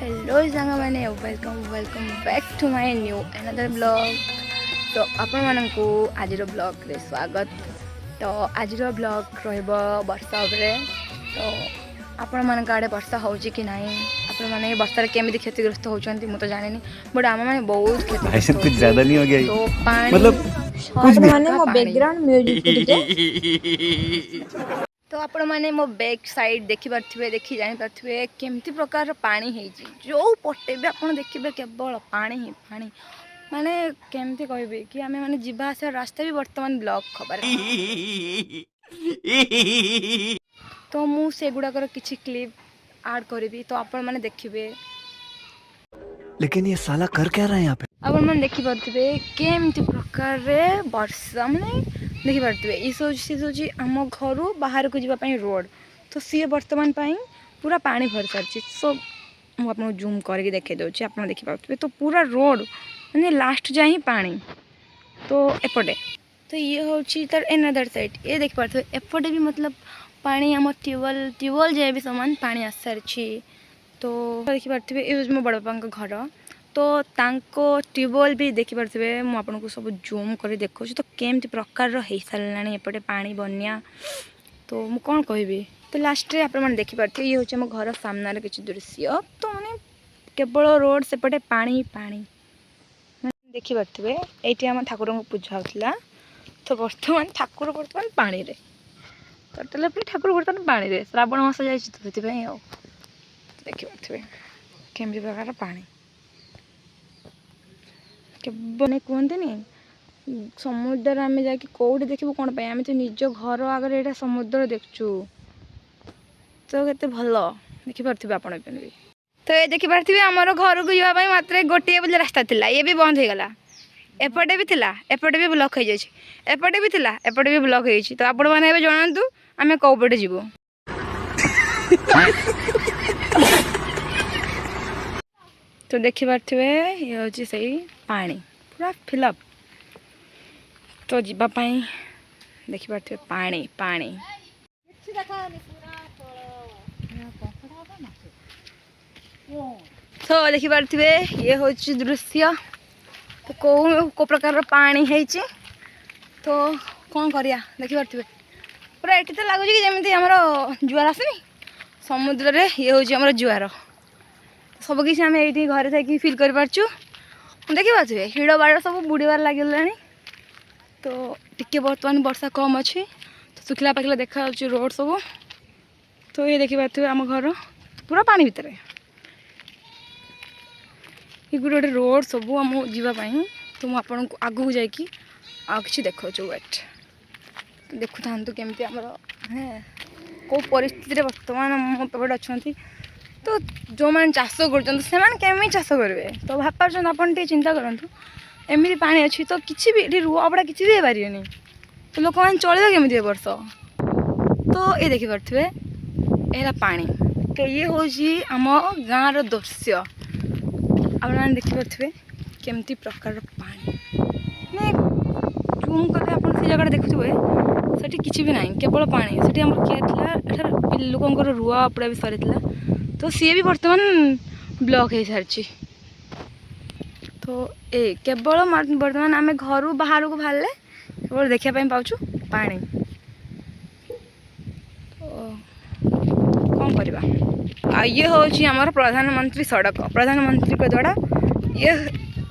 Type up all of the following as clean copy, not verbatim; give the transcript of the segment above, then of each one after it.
Hello सांग मैंने welcome welcome back to my new another blog. तो आपण मानकू आज ब्लॉग रे स्वागत। तो आज ब्लॉग रहिबो वर्षा उपरे। तो आपण मान आड़े वर्षा होउची कि नहीं, आपण माने वर्षा केमिति क्षतिग्रस्त होउचंती मु तो जानिनी, बट आम माने बहुत क्षतिग्रस्त कुछ ज्यादा नहीं हो गया तो पानी मतलब कुछ भी माने मो बैकग्राउंड म्यूजिक टिके तो आपण माने मो बैक साइड देखि पारथिबे, देखि जानि पारथिबे केमति प्रकार पानी हेजी। जो पटे भी आपण देखिबे केवल पानी ही पानी, माने केमति कहबे कि आमे माने जिबा आसा रास्ता भी वर्तमान ब्लॉक खबर। तो मु से गुडाकर किछि क्लिप ऐड करबी, तो आपण माने देखिबे। लेकिन ये साला कर क्या रहा है यहाँ पे। आपण माने देखि पारथिबे केमति प्रकार रे वर्षा माने देखि पारथिबे ई सोची आम घर बाहर को जीवा पई रोड, तो सी वर्तमान पई पूरा पानी भर सारछि। सो मु आपन जूम करके देखे दोछि, आपन देखि पारथिबे तो पूरा रोड माने लास्ट जाई पानी। तो एपटे तो ये होछि तर एनदर साइड, ये देखि पारथिबे एपटे भी मतलब पानी आम ट्यूबवेल जाए भी समान पानी आस सारछि। तो देखि पारथिबे ए मो बड़ बापा घर, तो तांको ट्यूबवेल भी देखि पारथिबे। मु आपनको सब जूम कर देखो तो केमति प्रकार रो हे सारलानी एपटे पानी बन्या। तो मु कोन कहबी, तो लास्ट रे आपण मन देखि पारथिबे ये होचे मो घर सामना रे किछ दृश्य। तो माने केवल रोड सेपटे पानी पानी देखि पारथिबे। एठी हम ठाकुर को पूजा होतला, तो वर्तमान ठाकुर वर्तमान पानी रे, टोटल पे ठाकुर वर्तमान पानी रे। श्रावण मास जाय तो सेति पई आ देखि पारथिबे केमति प्रकार पानी केवल कहते समुद्र आम जाकि कौटी देखू कौन पाई, आम तो निज घर आगे ये समुद्र देखु, तो केते भल देखि पारथिबे आपण भी। तो ये देखि पारथिबे हमर घर को जावाई मात्र गोटे बोले रास्ता थिला, ये भी बंद हो गला। एपटे भी थिला, एपटे भी ब्लॉक हो जाय, एपटे भी थिला, एपटे भी ब्लॉक हो जाय। तो आपण माने एबे जणांतु आमे को पटे जीवो। तो देखि पारथिबे ये होची सही पानी पूरा फिलअप। तो जीवा पाई देखि पारथिबे पानी पानी। तो देखि पारथिबे ये होची दृश्य। तो को प्रकार पानी हेची, तो कौन करिया देखि पारथिबे पूरा एठी तो लागुची कि जेमिति हमरो जुआर आसेनी समुद्र रे, ये होची हमरो जुआर। सब किसी आम ये घरे थी फिल कर देखि पारे हिड़ बाड़ सब बुड़ार लगे। तो टिके बर्तमान वर्षा कम अच्छी, तो सुखला पाखला देखा रोड सब। तो ये देखि पारे आम घर पूरा पानी भितर, ये गोटे गोटे रोड सब आम जावाई। तो मुझे आपन को आगू जाकि आ कि देखा वेट देखु था केमती आमर कौ परिस्थिति बर्तमान मो पेट अच्छा। तो जो मैंने चाष कर चाष करेंगे, तो भाव पार्छ आप चिंता करूँ एमती पानी अच्छी, तो किसी भी ये रुआ बड़ा किसी भी पारे। तो लोक मैंने चलते केमी वर्ष। तो ये देखि पारे ये पानी, तो ये हूँ आम गाँव दृश्य। आप देखि पारे केमती प्रकार पानी मैं जूम कर से जगह देखुए सेठी किसी भी ना, केवल पानी। सेठी आम किए लोकंर रुआ पुड़ा भी सरी, तो सी भी बर्तमान ब्लॉक हो सारी। तो ए केवल बर्तमान आम घर बाहर को बाहर केवल देखापी पाचु पानी। तो कौन करवा, ये हूँ आमर प्रधानमंत्री सड़क, प्रधानमंत्री के द्वारा ये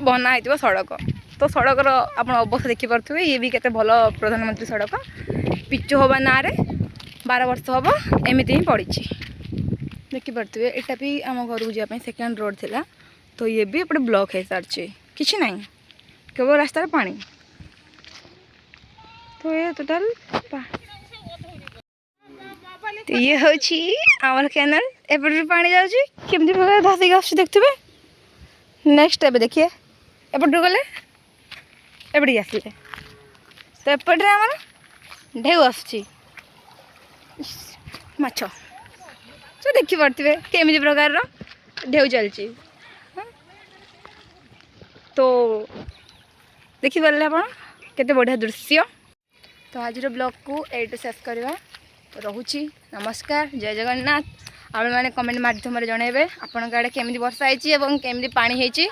बनाई सड़क। तो सड़कर आप अवस्था देखी पारे, ये भी केते भल प्रधानमंत्री सड़क। पिचु हवा ना 12 वर्ष हम एमती ही पड़ी देखि पारे। एटा भी आम घर को जावाई सेकेंड रोड थिला, तो ये भी एपटे ब्लॉक हो सारी किसी ना, केवल रास्तार पानी। तो ये टोटाल तो ये हूँ आमर कैनाल, एपटे भी पानी जाऊँगी केमती प्रकार धसिक आस देखुए। नेक्स्ट एबे देखिए एपटू गले एपटे आसिले, तो एपटे आमर ढेउ आसुची माछ। तो देखि पारे केमी प्रकार ढेउ चलची। तो देखि पारे आप केते बढ़िया दृश्य। तो आज ब्लॉग को एटू शेष करवा। तो रोची नमस्कार, जय जगन्नाथ। आपने कमेंट माध्यम जनइबे आपण आड़े केमी वर्षा होती केमी पानी होती।